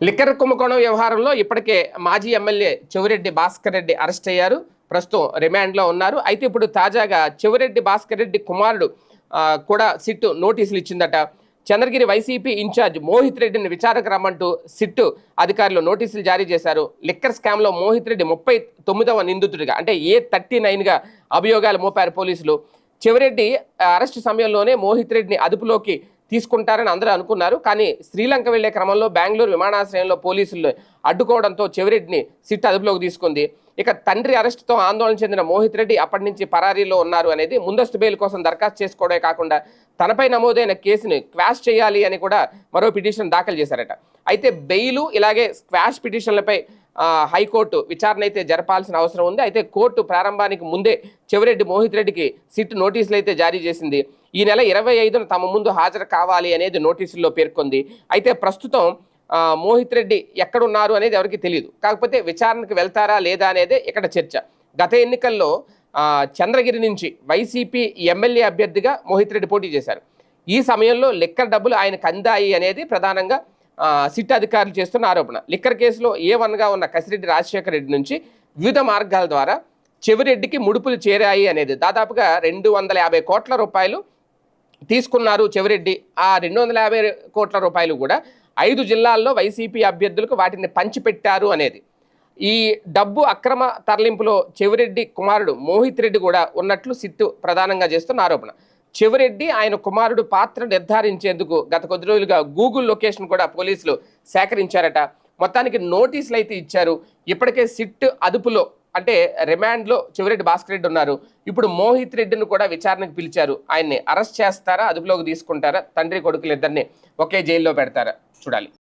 Liquor కుంభకోణం వ్యవహారంలో ఇప్పటికే మాజీ ఎమ్మెల్యే చెవిరెడ్డి భాస్కర్ రెడ్డి అరెస్ట్ అయ్యారు. ప్రస్తుతం రిమాండ్లో ఉన్నారు. అయితే ఇప్పుడు తాజాగా చెవిరెడ్డి భాస్కర్ రెడ్డి కుమారుడు కూడా సిట్ నోటీసులు ఇచ్చిందట. చంద్రగిరి వైసీపీ ఇన్ఛార్జ్ మోహిత్ రెడ్డిని విచారణకు రమ్మంటూ సిట్ అధికారులు నోటీసులు జారీ చేశారు. లిక్కర్ స్కామ్లో మోహిత్ రెడ్డి 39వ నిందితుడిగా అంటే A39గా అభియోగాలు మోపారు పోలీసులు. చెవిరెడ్డి అరెస్టు సమయంలోనే మోహిత్ రెడ్డిని అదుపులోకి తీసుకుంటారని అందరూ అనుకున్నారు. కానీ శ్రీలంక వెళ్లే క్రమంలో బెంగళూరు విమానాశ్రయంలో పోలీసులు అడ్డుకోవడంతో చెవిరెడ్డిని సిట్ అదుపులోకి తీసుకుంది. ఇక తండ్రి అరెస్టుతో ఆందోళన చెందిన మోహిత్ రెడ్డి అప్పటి నుంచి పరారీలో ఉన్నారు అనేది ముందస్తు బెయిల్ కోసం దరఖాస్తు చేసుకోవడమే కాకుండా తనపై నమోదైన కేసుని క్వాష్ చేయాలి అని కూడా మరో పిటిషన్ దాఖలు చేశారట. అయితే బెయిలు ఇలాగే స్క్వాష్ పిటిషన్లపై హైకోర్టు విచారణ అయితే జరపాల్సిన అవసరం ఉంది. అయితే కోర్టు ప్రారంభానికి ముందే చెవిరెడ్డి మోహిత్ రెడ్డికి సిట్ నోటీసులు అయితే జారీ చేసింది. ఈ నెల 25న తమ ముందు హాజరు కావాలి అనేది నోటీసుల్లో పేర్కొంది. అయితే ప్రస్తుతం మోహిత్ రెడ్డి ఎక్కడున్నారు అనేది ఎవరికి తెలియదు. కాకపోతే విచారణకు వెళ్తారా లేదా అనేదే ఇక్కడ చర్చ. గత ఎన్నికల్లో చంద్రగిరి నుంచి వైసీపీ ఎమ్మెల్యే అభ్యర్థిగా మోహిత్ రెడ్డి పోటీ చేశారు. ఈ సమయంలో లిక్కర్ డబ్బులు ఆయనకు అందాయి అనేది ప్రధానంగా సిట్ అధికారులు చేస్తున్న ఆరోపణ. లిక్కర్ కేసులో A1గా ఉన్న కసిరెడ్డి రాజశేఖర రెడ్డి నుంచి వివిధ మార్గాల ద్వారా చెవిరెడ్డికి ముడుపులు చేరాయి అనేది దాదాపుగా 250 కోట్ల రూపాయలు తీసుకున్నారు చెవిరెడ్డి. ఆ 250 కోట్ల రూపాయలు కూడా 5 జిల్లాల్లో వైసీపీ అభ్యర్థులకు వాటిని పంచిపెట్టారు అనేది. ఈ డబ్బు అక్రమ తరలింపులో చెవిరెడ్డి కుమారుడు మోహిత్ రెడ్డి కూడా ఉన్నట్లు సిట్ ప్రధానంగా చేస్తున్న ఆరోపణ. చెవిరెడ్డి ఆయన కుమారుడు పాత్ర నిర్ధారించేందుకు గత కొద్ది రోజులుగా గూగుల్ లొకేషన్ కూడా పోలీసులు సేకరించారట. మొత్తానికి నోటీసులు అయితే ఇచ్చారు. ఇప్పటికే సిట్ అదుపులో అంటే రిమాండ్లో చెవిరెడ్డి భాస్కర్ రెడ్డి ఉన్నారు. ఇప్పుడు మోహిత్ రెడ్డిని కూడా విచారణకు పిలిచారు. ఆయన్ని అరెస్ట్ చేస్తారా, అదుపులోకి తీసుకుంటారా, తండ్రి కొడుకులు ఇద్దరిని ఒకే జైల్లో పెడతారా చూడాలి.